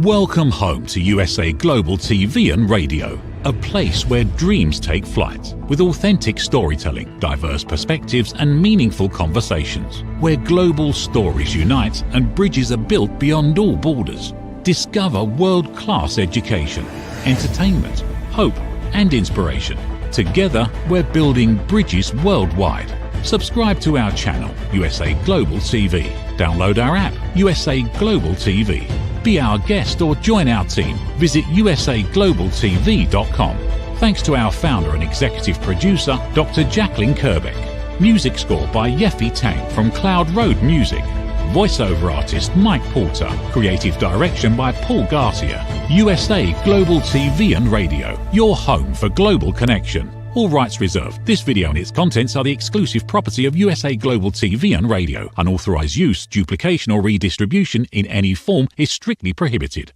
Welcome home to USA Global TV and Radio, a place where dreams take flight, with authentic storytelling, diverse perspectives and meaningful conversations, where global stories unite and bridges are built beyond all borders. Discover world-class education, entertainment, hope and inspiration. Together, we're building bridges worldwide. Subscribe to our channel, USA Global TV. Download our app, USA Global TV. Be our guest or join our team. Visit usaglobaltv.com. Thanks to our founder and executive producer, Dr. Jacalyn Kerbeck. Music score by Yeffy Tang from Cloud Road Music. Voiceover artist Mike Porter. Creative direction by Paul Garcia. USA Global TV and Radio. Your home for global connection. All rights reserved. This video and its contents are the exclusive property of USA Global TV and Radio. Unauthorized use, duplication or redistribution in any form is strictly prohibited.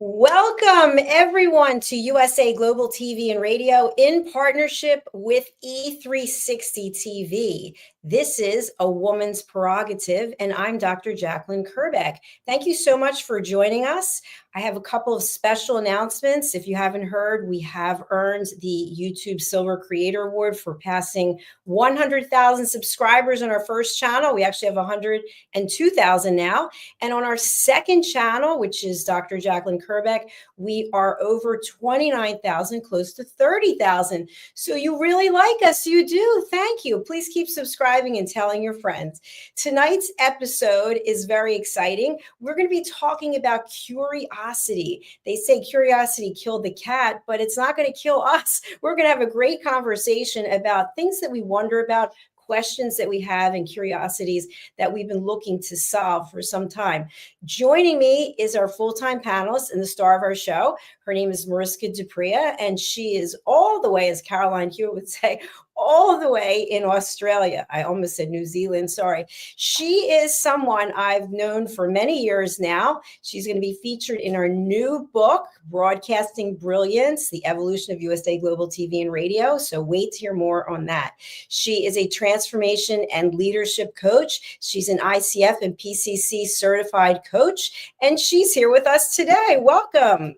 Welcome everyone to USA Global TV and Radio in partnership with E360 TV. This is A Woman's Prerogative, and I'm Dr. Jacalyn Kerbeck. Thank you so much for joining us. I have a couple of special announcements. If you haven't heard, we have earned the YouTube Silver Creator Award for passing 100,000 subscribers on our first channel. We actually have 102,000 now. And on our second channel, which is Dr. Jacalyn Kerbeck, we are over 29,000, close to 30,000. So you really like us. You do. Thank you. Please keep subscribing and telling your friends. Tonight's episode is very exciting. We're going to be talking about curiosity. They say curiosity killed the cat, but it's not going to kill us. We're going to have a great conversation about things that we wonder about, questions that we have, and curiosities that we've been looking to solve for some time. Joining me is our full-time panelist and the star of our show. Her name is MARISKA, and she is all the way, as Caroline Hewitt would say, all the way in Australia. I almost said New Zealand, sorry. She is someone I've known for many years now. She's going to be featured in our new book, Broadcasting Brilliance, The Evolution of USA Global TV and Radio. So wait to hear more on that. She is a transformation and leadership coach. She's an ICF and PCC certified coach, and she's here with us today. Welcome.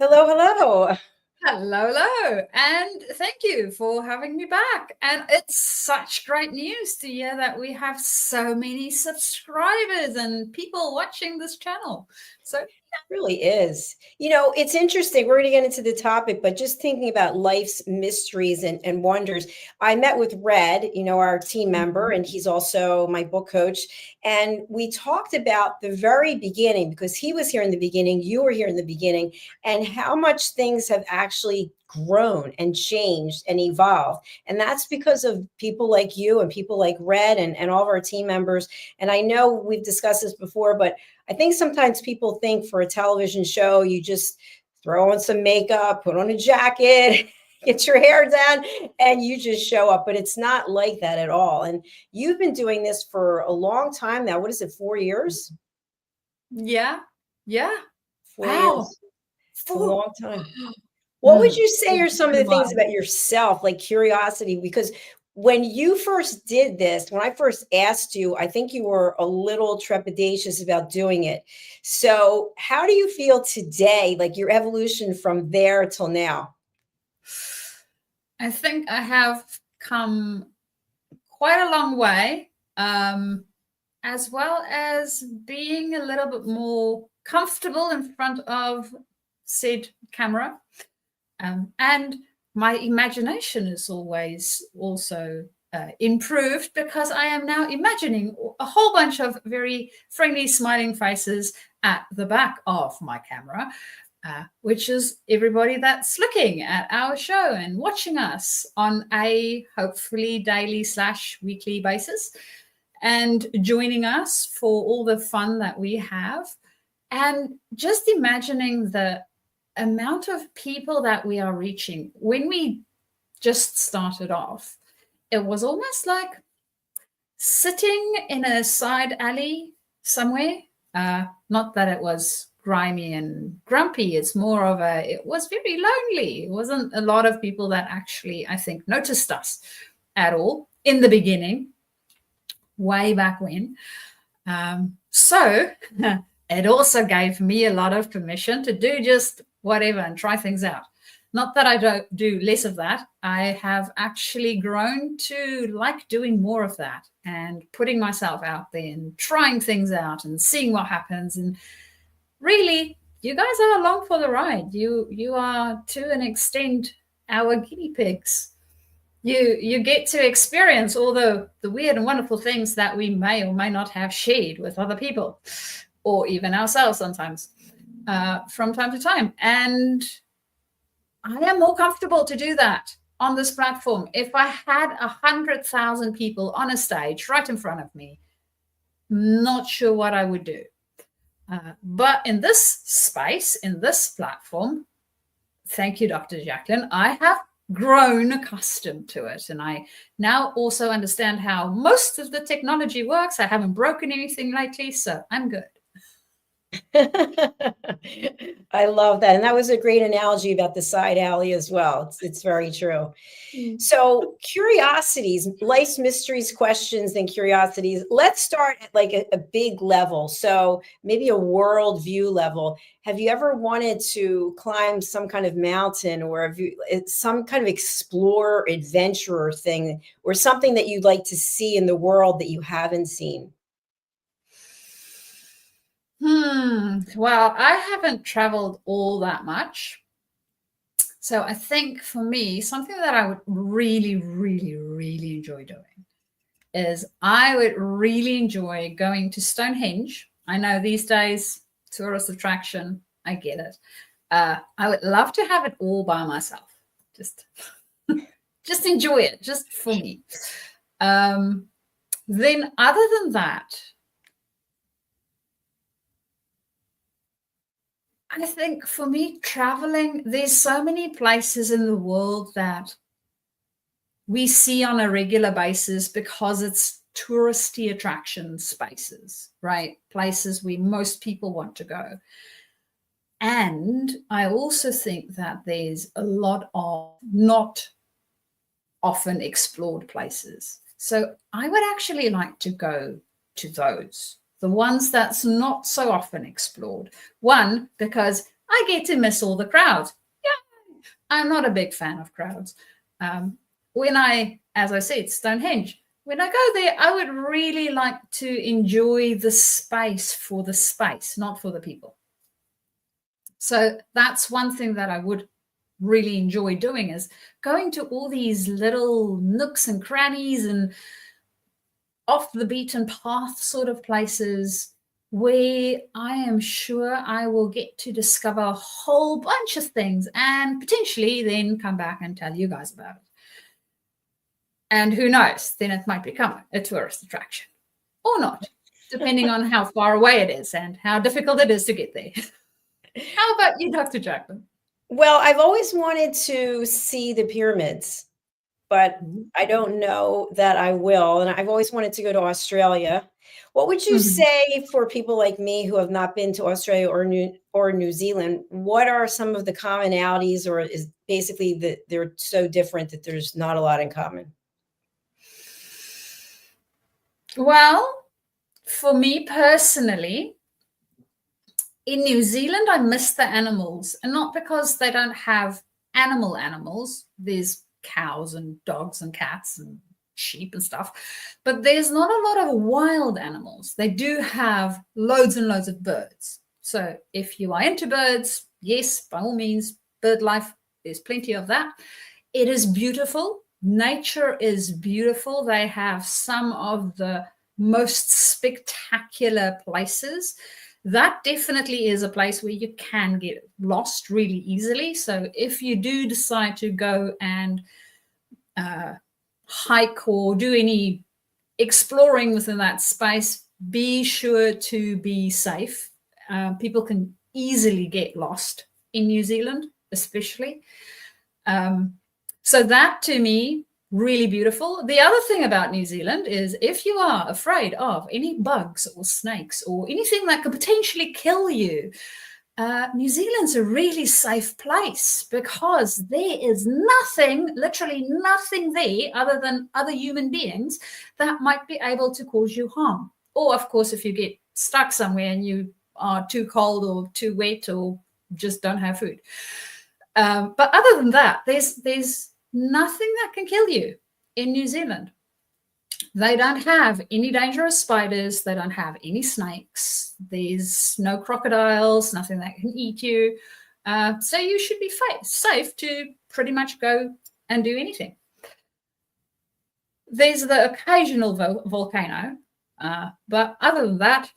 Hello, hello. Hello, hello, and thank you for having me back. And it's such great news to hear that we have so many subscribers and people watching this channel. So it really is. You know, it's interesting. We're going to get into the topic, but just thinking about life's mysteries and wonders. I met with Red, you know, our team member, and he's also my book coach. And we talked about the very beginning, because he was here in the beginning, you were here in the beginning, and how much things have actually grown and changed and evolved. And that's because of people like you and people like Red and all of our team members. And I know we've discussed this before, but I think sometimes people think for a television show, you just throw on some makeup, put on a jacket, get your hair done, and you just show up. But it's not like that at all. And you've been doing this for a long time now. What is it, 4 years? Yeah. 4 years. It's a long time. What would you say are some of the things about yourself, like curiosity? Because when you first did this, when I first asked you, I think you were a little trepidatious about doing it. So how do you feel today, like your evolution from there till now? I think I have come quite a long way, as well as being a little bit more comfortable in front of said camera. And my imagination is always also improved, because I am now imagining a whole bunch of very friendly, smiling faces at the back of my camera, which is everybody that's looking at our show and watching us on a hopefully daily/weekly basis, and joining us for all the fun that we have. And just imagining the amount of people that we are reaching. When we just started off, it was almost like sitting in a side alley somewhere. Not that it was grimy and grumpy. It's more of it was very lonely. It wasn't a lot of people that actually, I think, noticed us. at all in the beginning, way back when. So it also gave me a lot of permission to do just whatever and try things out. Not that I don't do less of that. I have actually grown to like doing more of that and putting myself out there and trying things out and seeing what happens. And really, you guys are along for the ride. You are, to an extent, our guinea pigs. You get to experience all the weird and wonderful things that we may or may not have shared with other people, or even ourselves sometimes, from time to time. And I am more comfortable to do that on this platform. If I had 100,000 people on a stage right in front of me, not sure what I would do. But in this space, in this platform, thank you, Dr. Jacalyn, I have grown accustomed to it. And I now also understand how most of the technology works. I haven't broken anything lately, so I'm good. I love that. And that was a great analogy about the side alley as well. It's very true. So curiosities, life's mysteries, questions, and curiosities. Let's start at like a big level. So maybe a world view level. Have you ever wanted to climb some kind of mountain, or have you some kind of explorer, adventurer thing, or something that you'd like to see in the world that you haven't seen? Well, I haven't traveled all that much. So I think for me, something that I would really, really, really enjoy doing is I would really enjoy going to Stonehenge. I know these days, tourist attraction, I get it. I would love to have it all by myself. Just enjoy it, just for me. Then other than that, I think for me, traveling, there's so many places in the world that we see on a regular basis because it's touristy attraction spaces, right? Places where most people want to go. And I also think that there's a lot of not often explored places. So I would actually like to go to those. The ones that's not so often explored. One, because I get to miss all the crowds. Yeah, I'm not a big fan of crowds. As I said, Stonehenge, when I go there, I would really like to enjoy the space for the space, not for the people. So that's one thing that I would really enjoy doing, is going to all these little nooks and crannies and off the beaten path sort of places where I am sure I will get to discover a whole bunch of things and potentially then come back and tell you guys about it. And who knows, then it might become a tourist attraction or not, depending on how far away it is and how difficult it is to get there. How about you, Dr. Jacalyn? Well, I've always wanted to see the pyramids, but I don't know that I will. And I've always wanted to go to Australia. What would you say for people like me who have not been to Australia or New Zealand? What are some of the commonalities, or is basically that they're so different that there's not a lot in common? Well, for me personally, in New Zealand, I miss the animals, and not because they don't have animals. There's cows and dogs and cats and sheep and stuff, but there's not a lot of wild animals. They do have loads and loads of birds. So if you are into birds, yes, by all means, bird life, there's plenty of that. It is beautiful. Nature is beautiful. They have some of the most spectacular places. That definitely is a place where you can get lost really easily. So if you do decide to go and hike or do any exploring within that space, be sure to be safe. People can easily get lost in New Zealand, especially. So that, to me, really beautiful. The other thing about New Zealand is if you are afraid of any bugs or snakes or anything that could potentially kill you, New Zealand's a really safe place because there is nothing, literally nothing there other than other human beings that might be able to cause you harm. Or, of course, if you get stuck somewhere and you are too cold or too wet or just don't have food. But other than that, there's nothing that can kill you in New Zealand. They don't have any dangerous spiders. They don't have any snakes. There's no crocodiles, nothing that can eat you. So you should be safe to pretty much go and do anything. There's the occasional volcano. But other than that,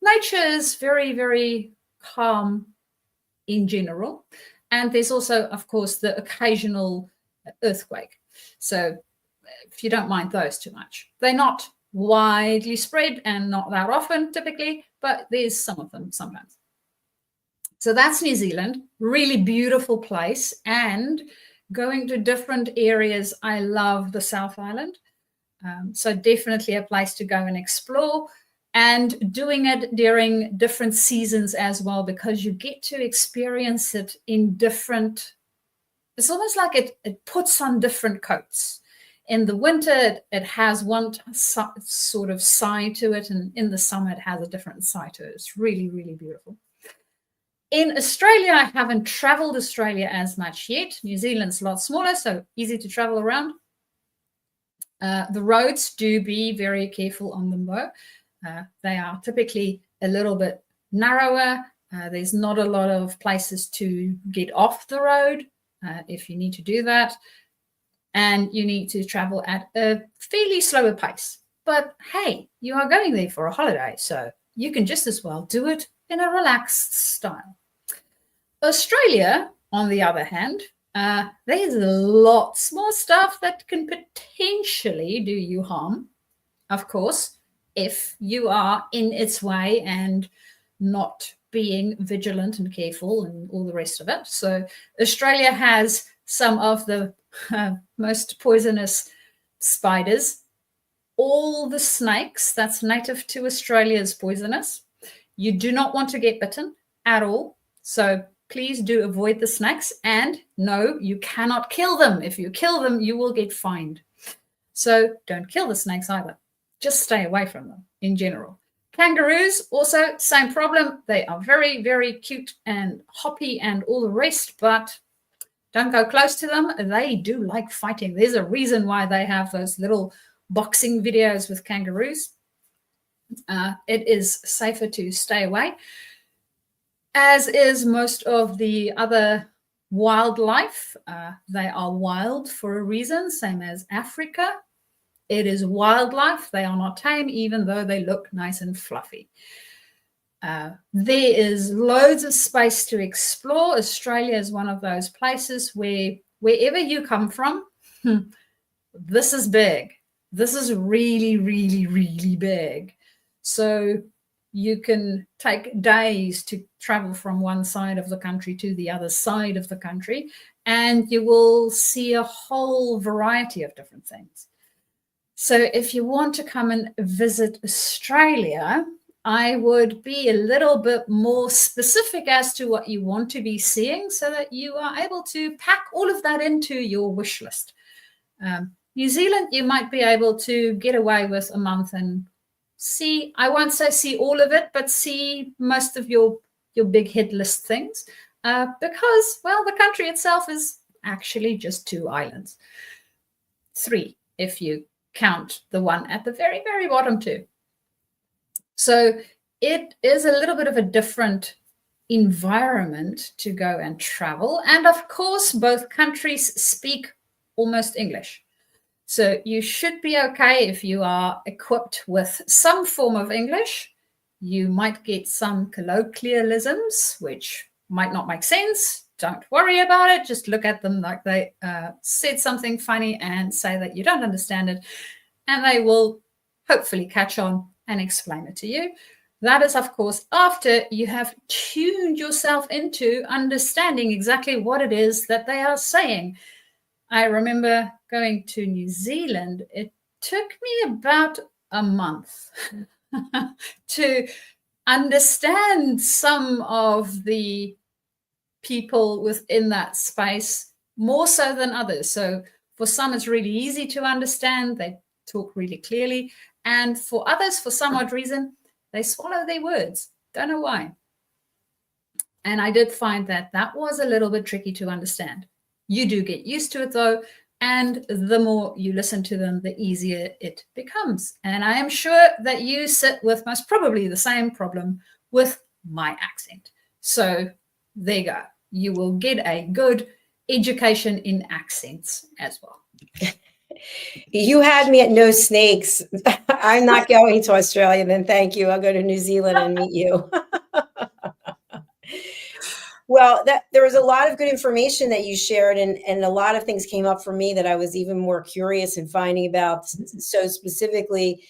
nature is very, very calm in general. And there's also, of course, the occasional earthquake. So if you don't mind those too much. They're not widely spread and not that often typically, but there's some of them sometimes. So that's New Zealand, really beautiful place. And going to different areas, I love the South Island. So definitely a place to go and explore, and doing it during different seasons as well, because you get to experience it in different, it's almost like it puts on different coats. In the winter, it has one sort of side to it, and in the summer, it has a different side to it. It's really, really beautiful. In Australia, I haven't traveled Australia as much yet. New Zealand's a lot smaller, so easy to travel around. The roads, do be very careful on them though. They are typically a little bit narrower. There's not a lot of places to get off the road if you need to do that. And you need to travel at a fairly slower pace. But hey, you are going there for a holiday, so you can just as well do it in a relaxed style. Australia, on the other hand, there's lots more stuff that can potentially do you harm, of course, if you are in its way and not being vigilant and careful and all the rest of it. So Australia has some of the most poisonous spiders. All the snakes that's native to Australia is poisonous. You do not want to get bitten at all. So please do avoid the snakes. And no, you cannot kill them. If you kill them, you will get fined. So don't kill the snakes either. Just stay away from them in general. Kangaroos, also same problem. They are very, very cute and hoppy and all the rest, but don't go close to them. They do like fighting. There's a reason why they have those little boxing videos with kangaroos. It is safer to stay away, as is most of the other wildlife. They are wild for a reason, same as Africa. It is wildlife. They are not tame, even though they look nice and fluffy. There is loads of space to explore. Australia is one of those places where wherever you come from, this is big. This is really, really, really big. So you can take days to travel from one side of the country to the other side of the country, and you will see a whole variety of different things. So if you want to come and visit Australia, I would be a little bit more specific as to what you want to be seeing so that you are able to pack all of that into your wish list. New Zealand, you might be able to get away with a month and see, I won't say see all of it, but see most of your big hit list things because, well, the country itself is actually just 2 islands. 3, if you count the one at the very, very bottom too. So it is a little bit of a different environment to go and travel. And of course, both countries speak almost English. So you should be okay if you are equipped with some form of English. You might get some colloquialisms, which might not make sense. Don't worry about it. Just look at them like they said something funny and say that you don't understand it. And they will hopefully catch on and explain it to you. That is, of course, after you have tuned yourself into understanding exactly what it is that they are saying. I remember going to New Zealand. It took me about a month to understand some of the people within that space more so than others. So for some, it's really easy to understand. They talk really clearly. And for others, for some odd reason, they swallow their words. Don't know why. And I did find that that was a little bit tricky to understand. You do get used to it though. And the more you listen to them, the easier it becomes. And I am sure that you sit with most probably the same problem with my accent. So there you go. You will get a good education in accents as well. You had me at no snakes. I'm not going to Australia, then thank you. I'll go to New Zealand and meet you. Well, there was a lot of good information that you shared, and a lot of things came up for me that I was even more curious in finding about. So specifically,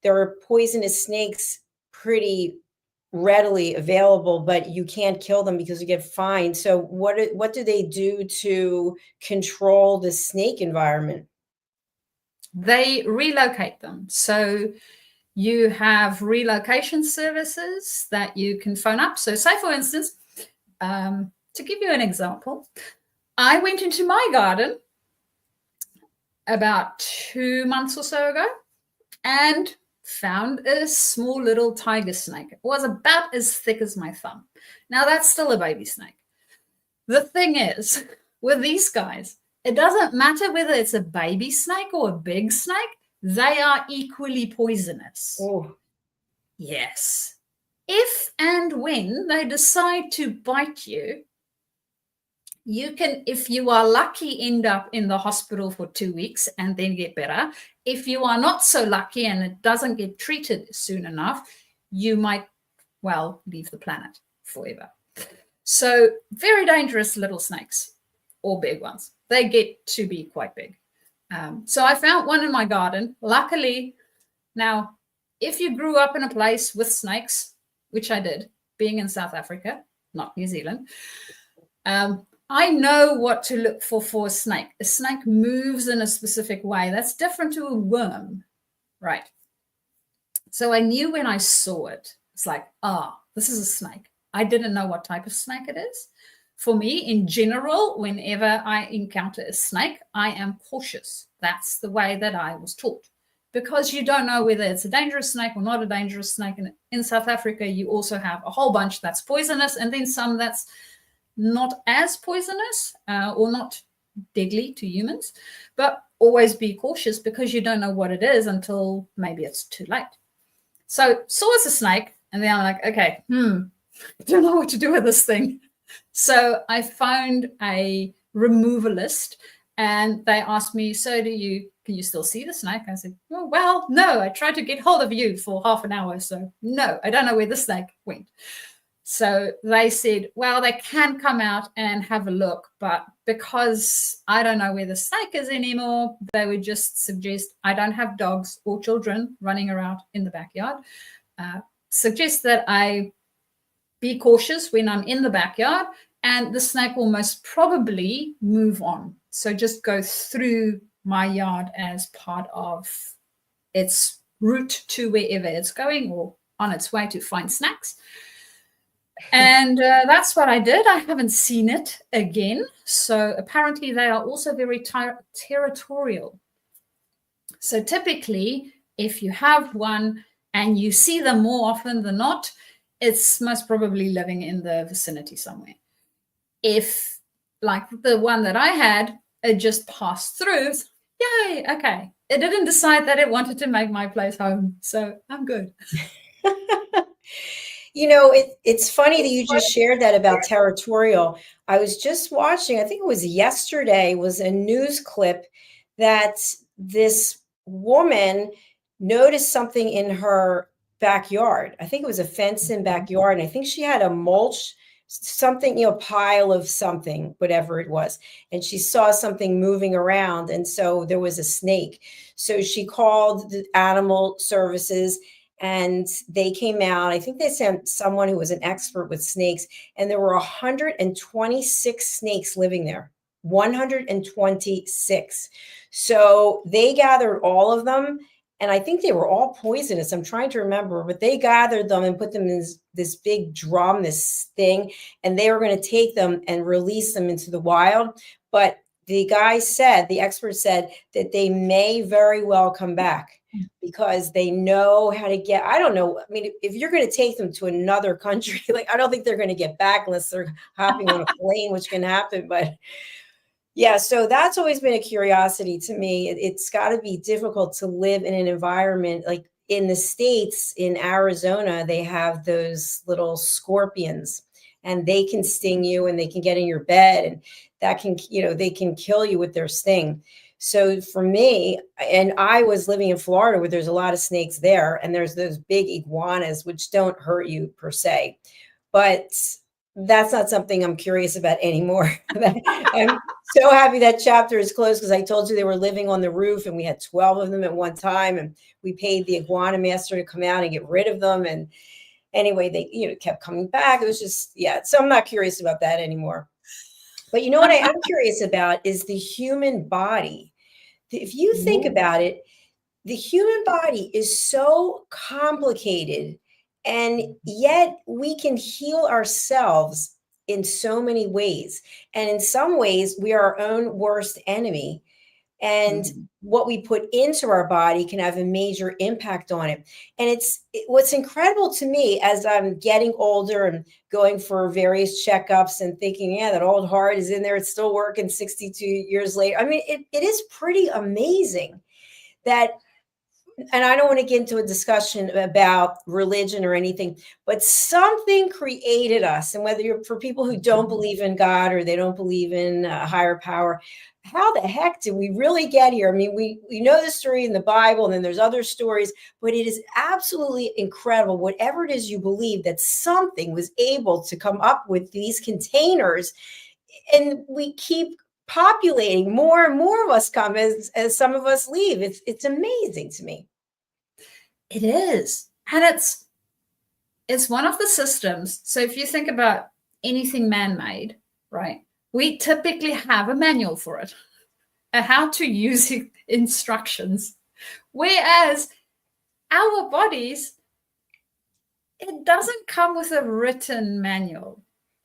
there are poisonous snakes pretty readily available, but you can't kill them because you get fined. So what do they do to control the snake environment? They relocate them. So you have relocation services that you can phone up. So say, for instance, to give you an example, I went into my garden about 2 months or so ago and found a small little tiger snake. It was about as thick as my thumb. Now that's still a baby snake. The thing is, with these guys, it doesn't matter whether it's a baby snake or a big snake, they are equally poisonous. Oh. Yes. If and when they decide to bite you, you can, if you are lucky, end up in the hospital for 2 weeks and then get better. If you are not so lucky and it doesn't get treated soon enough, you might, well, leave the planet forever. So very dangerous little snakes, or big ones. They get to be quite big. So I found one in my garden. Luckily, now, if you grew up in a place with snakes, which I did, being in South Africa, not New Zealand, I know what to look for a snake. A snake moves in a specific way. That's different to a worm, right? So I knew when I saw it, it's like, this is a snake. I didn't know what type of snake it is. For me, in general, whenever I encounter a snake, I am cautious. That's the way that I was taught, because you don't know whether it's a dangerous snake or not a dangerous snake. And in South Africa, you also have a whole bunch that's poisonous and then some that's not as poisonous or not deadly to humans. But always be cautious, because you don't know what it is until maybe it's too late. So saw it's a snake, and then I'm like, okay, I don't know what to do with this thing. So I found a removalist, and they asked me, so can you still see the snake? I said, oh, well, no, I tried to get hold of you for half an hour. So no, I don't know where the snake went. So they said, well, they can come out and have a look, but because I don't know where the snake is anymore, they would just suggest, I don't have dogs or children running around in the backyard, suggest that I be cautious when I'm in the backyard, and the snake will most probably move on. So just go through my yard as part of its route to wherever it's going, or on its way to find snacks. And that's what I did. I haven't seen it again. So apparently they are also very territorial. So typically, if you have one and you see them more often than not, it's most probably living in the vicinity somewhere. If, like the one that I had, it just passed through, yay, okay. It didn't decide that it wanted to make my place home, so I'm good. You know, it's funny that you just shared that about territorial. I was just watching, I think it was yesterday, was a news clip that this woman noticed something in her backyard. I think it was a fenced-in backyard, and I think she had a mulch, something, pile of something, whatever it was, and she saw something moving around, and so there was a snake. So she called the animal services, and they came out. I think they sent someone who was an expert with snakes, and there were 126 snakes living there. 126. So they gathered all of them, And I think they were all poisonous. I'm trying to remember, but they gathered them and put them in this big drum, this thing, and they were going to take them and release them into the wild. But the guy said, the expert said, that they may very well come back because they know how to get, I don't know. I mean, if you're going to take them to another country, like, I don't think they're going to get back unless they're hopping on a plane, which can happen. But yeah, so that's always been a curiosity to me. It's got to be difficult to live in an environment like in the States, in Arizona, they have those little scorpions and they can sting you and they can get in your bed and that can, they can kill you with their sting. So for me, and I was living in Florida where there's a lot of snakes there, and there's those big iguanas, which don't hurt you per se, but that's not something I'm curious about anymore. I'm so happy that chapter is closed because I told you they were living on the roof and we had 12 of them at one time, and we paid the iguana master to come out and get rid of them. And anyway, they kept coming back. It was just, yeah. So I'm not curious about that anymore. But you know what I am curious about is the human body. If you think about it, the human body is so complicated, and yet we can heal ourselves in so many ways. And in some ways, we are our own worst enemy. And what we put into our body can have a major impact on it. And what's incredible to me as I'm getting older and going for various checkups and thinking, yeah, that old heart is in there. It's still working 62 years later. I mean, it is pretty amazing that, and I don't want to get into a discussion about religion or anything, but something created us. And whether you're for people who don't believe in God or they don't believe in a higher power, how the heck did we really get here? I mean, we know the story in the Bible, and then there's other stories, but it is absolutely incredible, whatever it is you believe, that something was able to come up with these containers, and we keep populating. More and more of us come as some of us leave. It's amazing to me. It is. And it's one of the systems. So if you think about anything man-made, right? We typically have a manual for it, a how to use instructions. Whereas our bodies, it doesn't come with a written manual.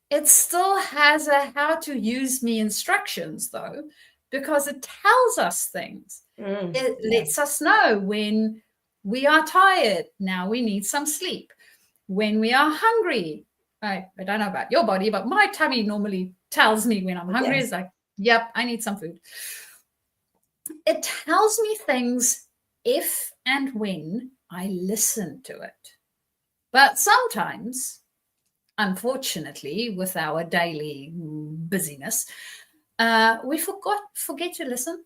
It still has a how to use me instructions, though, because it tells us things. It lets us know when we are tired, now we need some sleep. When we are hungry, I don't know about your body, but my tummy normally tells me when I'm hungry. It's like, yep, I need some food. It tells me things if and when I listen to it. But sometimes, unfortunately, with our daily busyness, we forget to listen.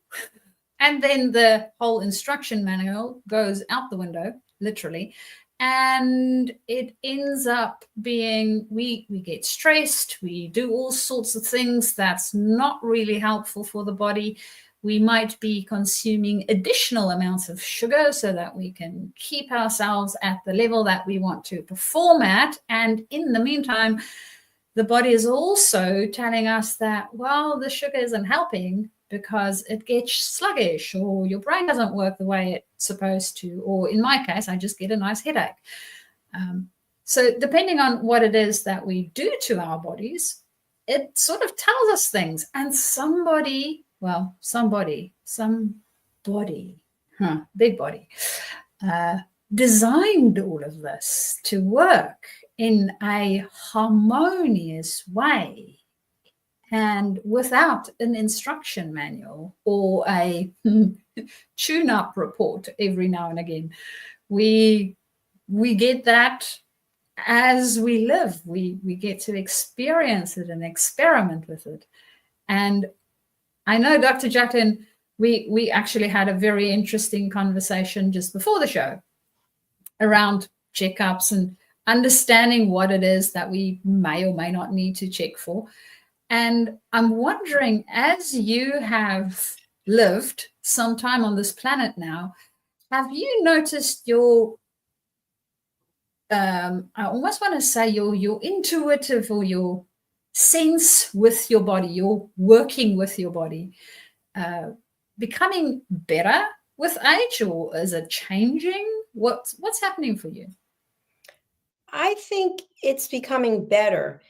And then the whole instruction manual goes out the window, literally. And it ends up being, we get stressed, we do all sorts of things that's not really helpful for the body. We might be consuming additional amounts of sugar so that we can keep ourselves at the level that we want to perform at. And in the meantime, the body is also telling us that, well, the sugar isn't helping because it gets sluggish, or your brain doesn't work the way it's supposed to, or in my case, I just get a nice headache. So depending on what it is that we do to our bodies, it sort of tells us things. And somebody, big body, designed all of this to work in a harmonious way. And without an instruction manual or a tune-up report every now and again, we get that as we live. We get to experience it and experiment with it. And I know, Dr. Jacalyn, we actually had a very interesting conversation just before the show around checkups and understanding what it is that we may or may not need to check for. And I'm wondering, as you have lived some time on this planet now, have you noticed your, I almost want to say your intuitive or your sense with your body, your working with your body, becoming better with age, or is it changing? What's happening for you? I think it's becoming better,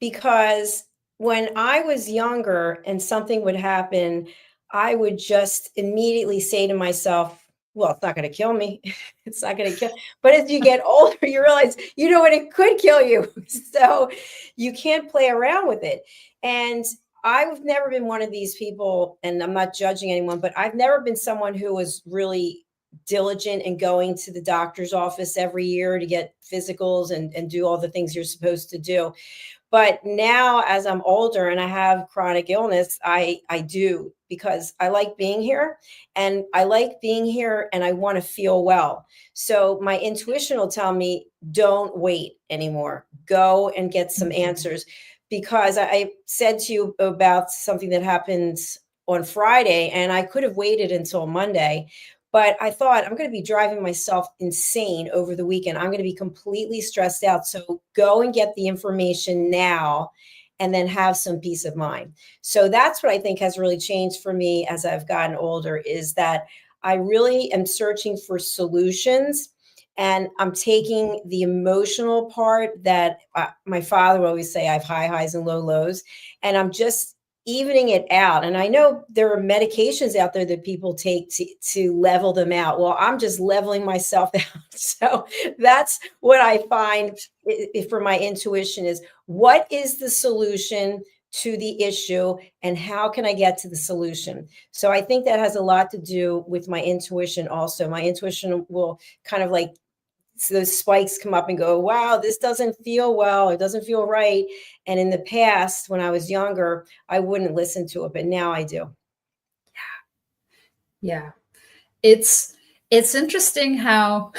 because when I was younger and something would happen, I would just immediately say to myself, well, it's not going to kill me. It's not going to kill. But as you get older, you realize, you know what, it could kill you. So you can't play around with it. And I've never been one of these people, and I'm not judging anyone, but I've never been someone who was really diligent in going to the doctor's office every year to get physicals and do all the things you're supposed to do. But now, as I'm older and I have chronic illness, I do, because I like being here, and I want to feel well. So my intuition will tell me, don't wait anymore. Go and get some answers. Because I said to you about something that happened on Friday, and I could have waited until Monday. But I thought, I'm going to be driving myself insane over the weekend. I'm going to be completely stressed out. So go and get the information now, and then have some peace of mind. So that's what I think has really changed for me as I've gotten older, is that I really am searching for solutions, and I'm taking the emotional part that my father would always say, I have high highs and low lows, and I'm just evening it out. And I know there are medications out there that people take to level them out. Well, I'm just leveling myself out. So that's what I find for my intuition is, what is the solution to the issue, and how can I get to the solution? So I think that has a lot to do with my intuition also. My intuition will kind of like, so those spikes come up and go, wow, this doesn't feel well, it doesn't feel right. And in the past, when I was younger, I wouldn't listen to it, but now I do. Yeah. It's interesting how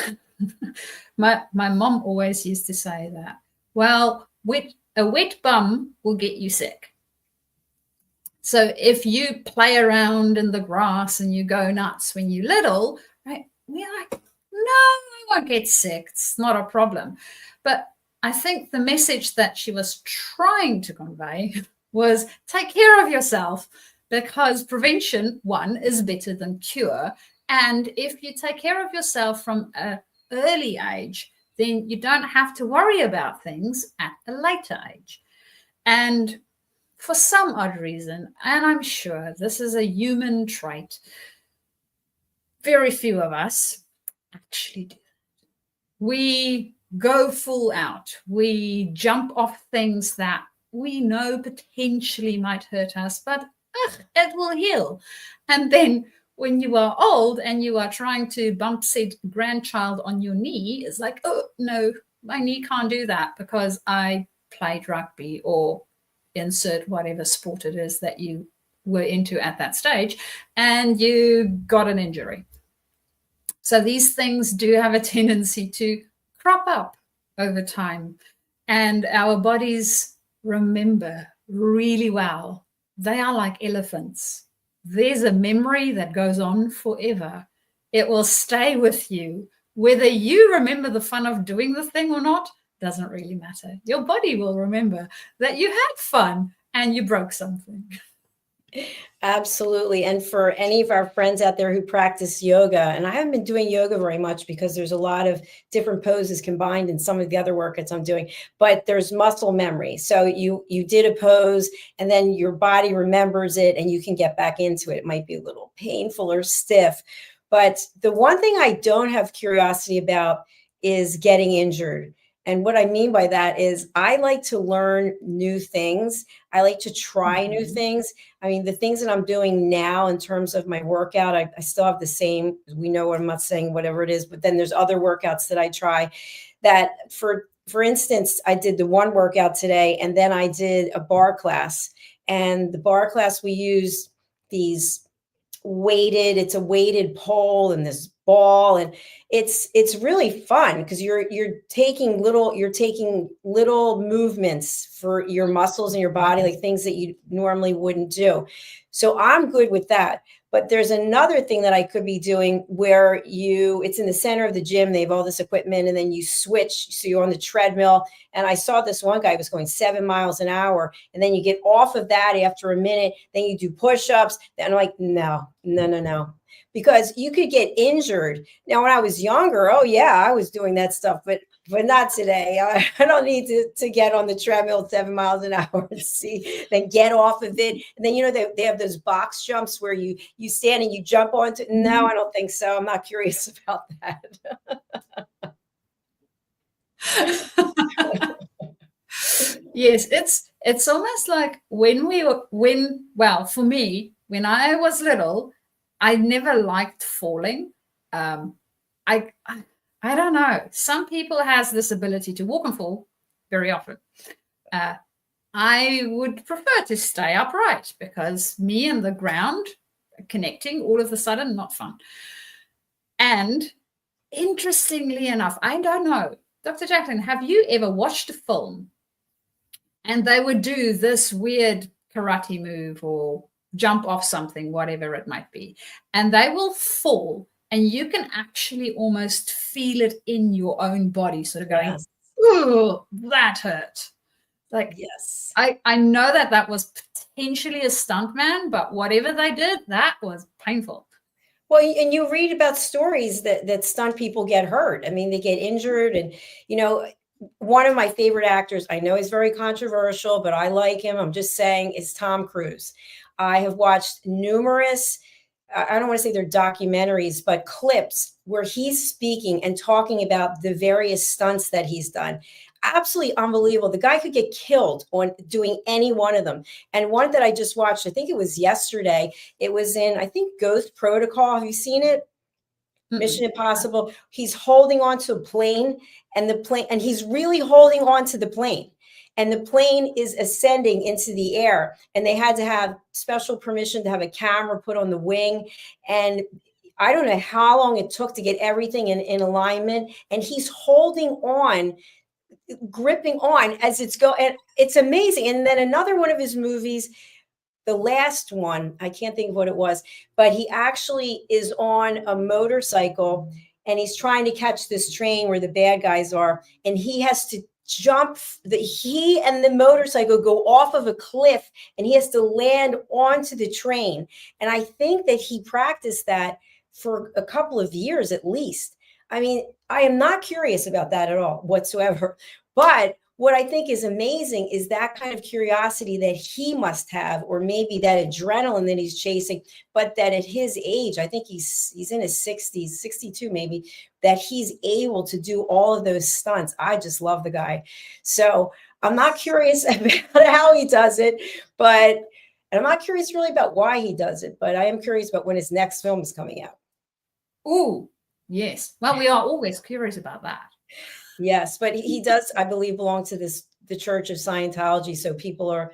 my mom always used to say that, well, a wet bum will get you sick. So if you play around in the grass and you go nuts when you're little, right, we're like, no, I won't get sick. It's not a problem. But I think the message that she was trying to convey was, take care of yourself, because prevention, one, is better than cure. And if you take care of yourself from an early age, then you don't have to worry about things at a later age. And for some odd reason, and I'm sure this is a human trait, very few of us actually do. We go full out. We jump off things that we know potentially might hurt us, but it will heal. And then when you are old and you are trying to bump said grandchild on your knee, it's like, oh no, my knee can't do that because I played rugby, or insert whatever sport it is that you were into at that stage, and you got an injury. So these things do have a tendency to crop up over time, and our bodies remember really well. They are like elephants. There's a memory that goes on forever. It will stay with you. Whether you remember the fun of doing the thing or not doesn't really matter. Your body will remember that you had fun and you broke something. Absolutely. And for any of our friends out there who practice yoga, and I haven't been doing yoga very much because there's a lot of different poses combined in some of the other workouts I'm doing, but there's muscle memory. So you did a pose and then your body remembers it and you can get back into it. It might be a little painful or stiff, but the one thing I don't have curiosity about is getting injured. And what I mean by that is I like to learn new things. I like to try new things. I mean, the things that I'm doing now in terms of my workout, I still have the same, we know what I'm not saying, whatever it is, but then there's other workouts that I try that for instance, I did the one workout today, and then I did a bar class, and the bar class, we use these it's a weighted pole and this ball, and it's really fun because you're taking little movements for your muscles and your body, like things that you normally wouldn't do. So I'm good with that. But there's another thing that I could be doing where it's in the center of the gym. They have all this equipment, and then you switch. So you're on the treadmill. And I saw this one guy was going 7 miles an hour. And then you get off of that after a minute. Then you do push-ups. Then I'm like, no. because you could get injured. Now, when I was younger, oh yeah, I was doing that stuff, but not today. I don't need to get on the treadmill 7 miles an hour and see, then get off of it. And then, they have those box jumps where you stand and you jump onto. No, I don't think so. I'm not curious about that. Yes, it's almost like well, for me, when I was little, I never liked falling. I don't know. Some people has this ability to walk and fall very often. I would prefer to stay upright, because me and the ground connecting all of a sudden, not fun. And interestingly enough, I don't know, Dr. Jacalyn, have you ever watched a film and they would do this weird karate move or jump off something, whatever it might be, and they will fall, and you can actually almost feel it in your own body, sort of going, Yes. "Ooh, that hurt." Like, Yes. I know that was potentially a stuntman, but whatever they did, that was painful. Well, and you read about stories that stunt people get hurt. I mean, they get injured. And, one of my favorite actors, I know he's very controversial, but I like him, I'm just saying, is Tom Cruise. I have watched numerous, I don't want to say they're documentaries, but clips where he's speaking and talking about the various stunts that he's done. Absolutely unbelievable. The guy could get killed on doing any one of them. And one that I just watched, I think it was yesterday, it was in, I think, Ghost Protocol. Have you seen it? Mm-hmm. Mission Impossible. He's holding on to a plane, and he's really holding on to the plane. And the plane is ascending into the air. And they had to have special permission to have a camera put on the wing. And I don't know how long it took to get everything in alignment. And he's holding on, gripping on as it's going. And it's amazing. And then another one of his movies, the last one, I can't think of what it was, but he actually is on a motorcycle and he's trying to catch this train where the bad guys are. And he has to jump, he and the motorcycle go off of a cliff, and he has to land onto the train. And I think that he practiced that for a couple of years at least. I mean, I am not curious about that at all whatsoever. But what I think is amazing is that kind of curiosity that he must have, or maybe that adrenaline that he's chasing, but that at his age, I think he's in his 60s, 62 maybe, that he's able to do all of those stunts. I just love the guy. So I'm not curious about how he does it, and I'm not curious really about why he does it, but I am curious about when his next film is coming out. Ooh, yes. Well, we are always curious about that. Yes, but he does, I believe, belong to the Church of Scientology. So people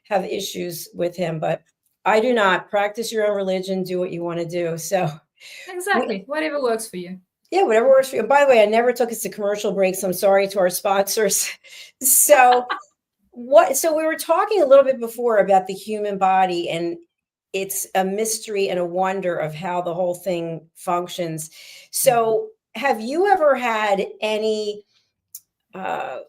have issues with him, but I do not. Practice your own religion, do what you want to do. So exactly, whatever works for you. Yeah, whatever works for you. By the way, I never took us to commercial breaks. I'm sorry to our sponsors. So so we were talking a little bit before about the human body, and it's a mystery and a wonder of how the whole thing functions. So have you ever had any, I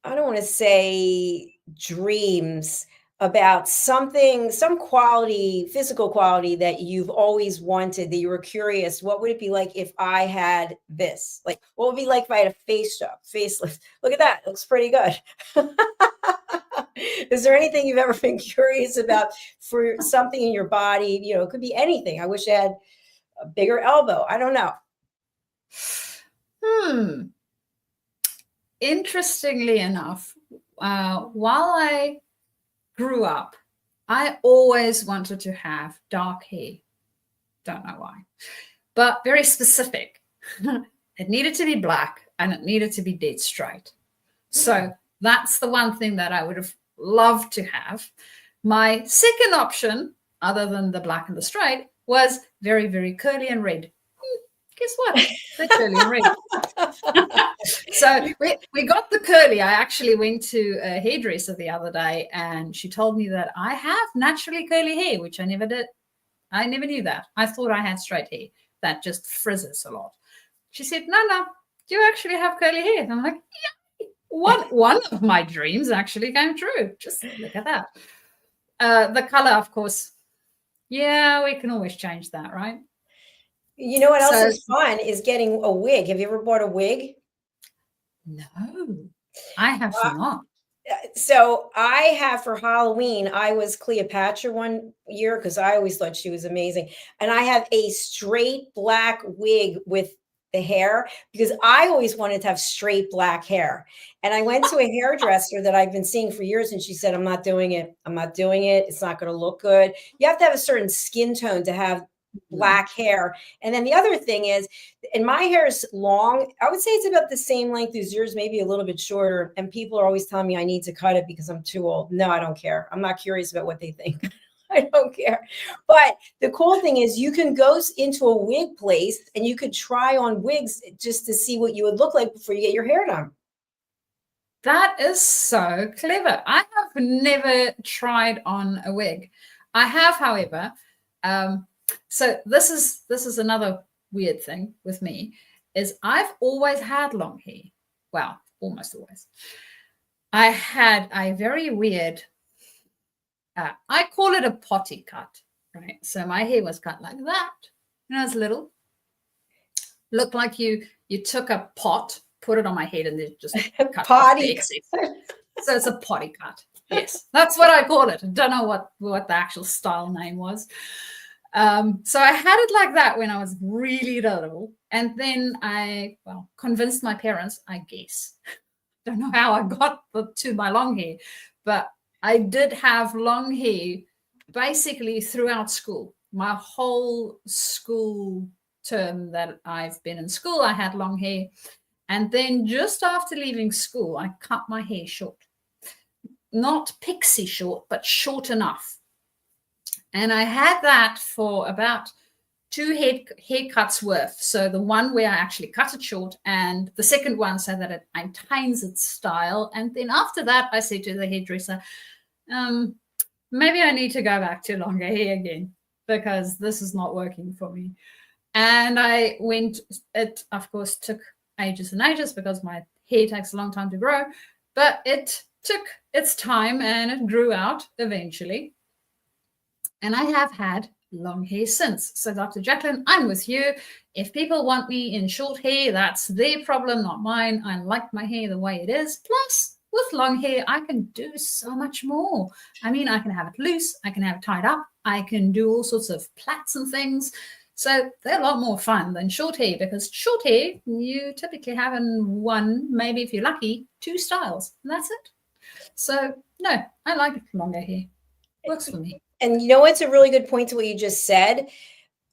don't want to say dreams about something, some quality, physical quality that you've always wanted, that you were curious, what would it be like if I had this? Like, what would it be like if I had a facelift? Look at that. It looks pretty good. Is there anything you've ever been curious about for something in your body? It could be anything. I wish I had a bigger elbow. I don't know. Interestingly enough, while I grew up, I always wanted to have dark hair. Don't know why, but very specific. It needed to be black and it needed to be dead straight. So that's the one thing that I would have loved to have. My second option, other than the black and the straight, was very, very curly and red. Guess what? The curly and red. So we got the curly. I actually went to a hairdresser the other day, and she told me that I have naturally curly hair, which I never did. I never knew that. I thought I had straight hair that just frizzes a lot. She said, no, you actually have curly hair. And I'm like, yeah. One of my dreams actually came true. Just look at that. The color, of course. Yeah, we can always change that, right? You know what else So is fun is getting a wig. Have you ever bought a wig? no, I have not. So I have for Halloween, I was Cleopatra one year because I always thought she was amazing. And I have a straight black wig with the hair because I always wanted to have straight black hair. And I went to a hairdresser that I've been seeing for years, and she said, I'm not doing it. I'm not doing it. It's not going to look good. You have to have a certain skin tone to have black hair. And then the other thing is, and my hair is long. I would say it's about the same length as yours, maybe a little bit shorter. And people are always telling me I need to cut it because I'm too old. No, I don't care. I'm not curious about what they think. I don't care. But the cool thing is you can go into a wig place and you could try on wigs just to see what you would look like before you get your hair done. That is so clever. I have never tried on a wig. I have, however, so this is another weird thing with me, is I've always had long hair. Well, almost always. I had a very weird, I call it a potty cut, right? So my hair was cut like that when I was little. Looked like you took a pot, put it on my head, and then just cut potty. So it's a potty cut. Yes, that's what I call it. I don't know what the actual style name was. So I had it like that when I was really little. And then I, convinced my parents, I guess. Don't know how I got to my long hair, but I did have long hair basically throughout school. My whole school term that I've been in school, I had long hair. And then just after leaving school, I cut my hair short. Not pixie short, but short enough. And I had that for about 2 haircuts worth. So the one where I actually cut it short, and the second one so that it maintains its style. And then after that, I said to the hairdresser, maybe I need to go back to longer hair again because this is not working for me. And I went, it of course took ages and ages because my hair takes a long time to grow, but it took its time and it grew out eventually. And I have had long hair since. So Dr. Jacalyn, I'm with you. If people want me in short hair, that's their problem, not mine. I like my hair the way it is. Plus, with long hair, I can do so much more. I mean, I can have it loose. I can have it tied up. I can do all sorts of plaits and things. So they're a lot more fun than short hair, because short hair, you typically have in one, maybe if you're lucky, 2 styles, and that's it. So no, I like longer hair. Works for me. And you know what's a really good point to what you just said?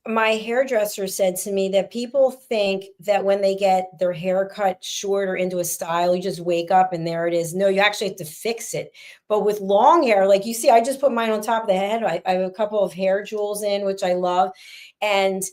My hairdresser said to me that people think that when they get their hair cut short or into a style, you just wake up and there it is. No, you actually have to fix it. But with long hair, like you see, I just put mine on top of the head. I have a couple of hair jewels in, which I love. And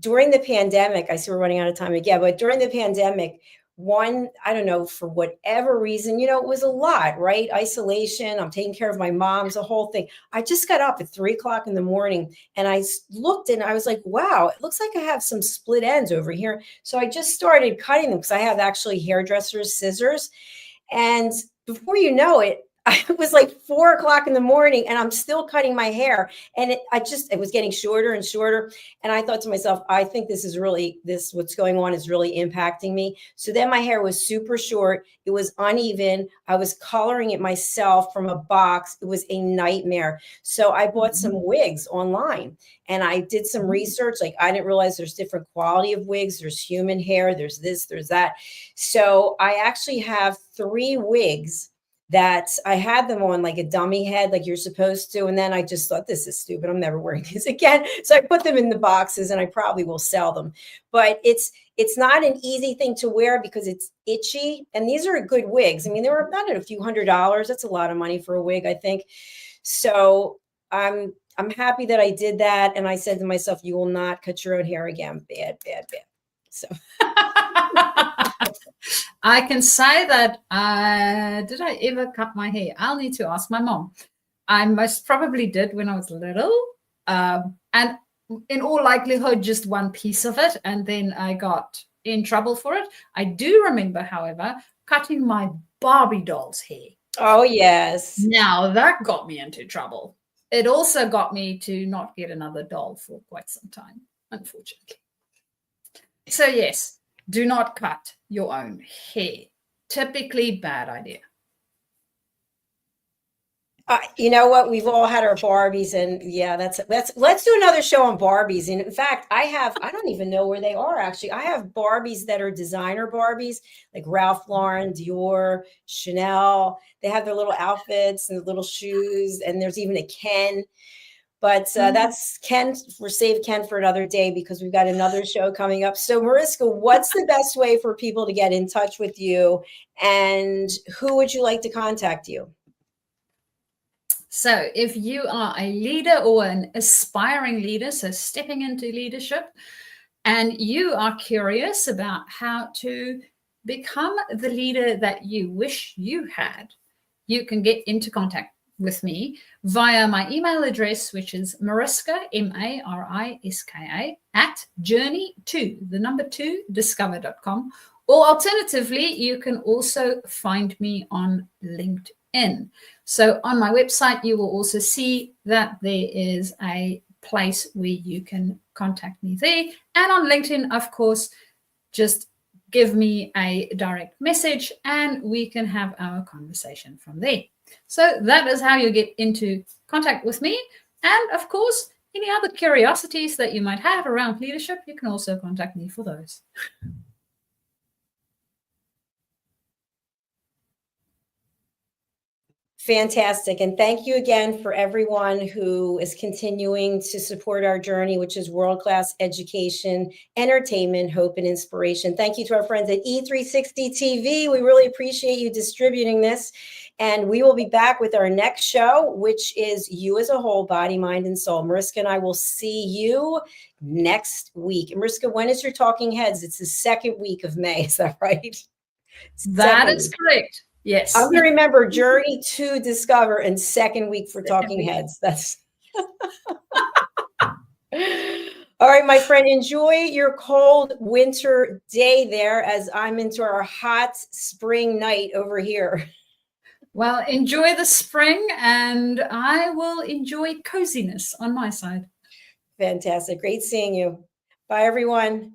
during the pandemic, I see we're running out of time again, but during the pandemic, I don't know, for whatever reason, it was a lot, right? Isolation. I'm taking care of my mom's, the whole thing. I just got up at 3:00 in the morning and I looked and I was like, wow, it looks like I have some split ends over here. So I just started cutting them because I have actually hairdresser's scissors. And before you know it, it was like 4:00 in the morning and I'm still cutting my hair. And it was getting shorter and shorter. And I thought to myself, I think what's going on is really impacting me. So then my hair was super short. It was uneven. I was coloring it myself from a box. It was a nightmare. So I bought some wigs online and I did some research. Like, I didn't realize there's different quality of wigs. There's human hair. There's this, there's that. So I actually have 3 wigs that I had them on like a dummy head, like you're supposed to. And then I just thought, this is stupid. I'm never wearing these again. So I put them in the boxes and I probably will sell them. But it's not an easy thing to wear because it's itchy. And these are good wigs. I mean, they were not at a few $100s. That's a lot of money for a wig, I think. So I'm happy that I did that. And I said to myself, you will not cut your own hair again. Bad, bad, bad. So I can say that, did I ever cut my hair? I'll need to ask my mom. I most probably did when I was little. And in all likelihood, just one piece of it. And then I got in trouble for it. I do remember, however, cutting my Barbie doll's hair. Oh, yes. Now that got me into trouble. It also got me to not get another doll for quite some time, unfortunately. So yes, do not cut your own hair. Typically bad idea. You know what? We've all had our Barbies, and yeah, let's do another show on Barbies. And in fact, I don't even know where they are actually. I have Barbies that are designer Barbies, like Ralph Lauren, Dior, Chanel. They have their little outfits and little shoes, and there's even a Ken. But that's Ken. We'll save Ken for another day because we've got another show coming up. So Mariska, what's the best way for people to get in touch with you, and who would you like to contact you? So if you are a leader or an aspiring leader, so stepping into leadership, and you are curious about how to become the leader that you wish you had, you can get into contact with me via my email address, which is Mariska, MARISKA, @journey2discover.com. Or alternatively, you can also find me on LinkedIn. So on my website, you will also see that there is a place where you can contact me there. And on LinkedIn, of course, just give me a direct message and we can have our conversation from there. So that is how you get into contact with me. And of course, any other curiosities that you might have around leadership, you can also contact me for those. Fantastic. And thank you again for everyone who is continuing to support our journey, which is world-class education, entertainment, hope, and inspiration. Thank you to our friends at E360 TV. We really appreciate you distributing this. And we will be back with our next show, which is You as a Whole, Body, Mind, and Soul. Mariska and I will see you next week. And Mariska, when is your Talking Heads? It's the second week of May. Is that right? That is correct. Yes. I'm going to remember Journey to Discover and second week for Talking Heads. That's all right, my friend. Enjoy your cold winter day there as I'm into our hot spring night over here. Well, enjoy the spring and I will enjoy coziness on my side. Fantastic. Great seeing you. Bye, everyone.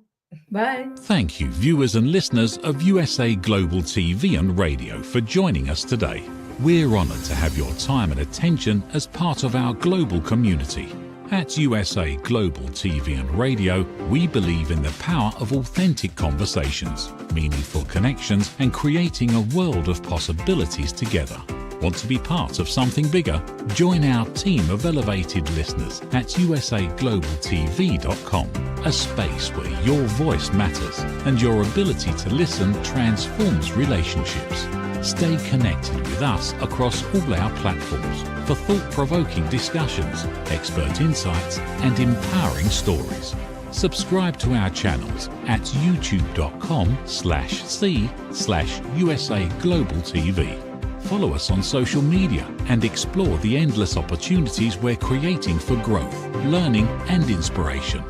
Bye. Thank you, viewers and listeners of USA Global TV and Radio, for joining us today. We're honoured to have your time and attention as part of our global community. At USA Global TV and Radio, we believe in the power of authentic conversations, meaningful connections, and creating a world of possibilities together. Want to be part of something bigger? Join our team of elevated listeners at usaglobaltv.com, a space where your voice matters and your ability to listen transforms relationships. Stay connected with us across all our platforms for thought-provoking discussions, expert insights, and empowering stories. Subscribe to our channels at youtube.com/c/usaglobaltv. Follow us on social media and explore the endless opportunities we're creating for growth, learning, and inspiration.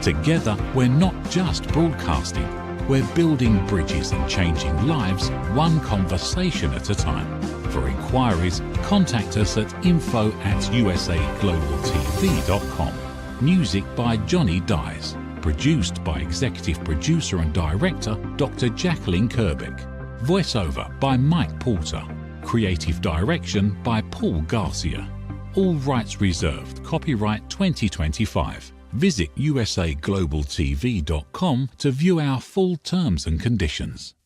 Together, we're not just broadcasting, we're building bridges and changing lives one conversation at a time. For inquiries, contact us at info@usaglobaltv.com. Music by Johnny Dies. Produced by Executive Producer and Director Dr. Jacalyn Kerbeck. Voiceover by Mike Porter. Creative Direction by Paul Garcia. All rights reserved. Copyright 2025. Visit usaglobaltv.com to view our full terms and conditions.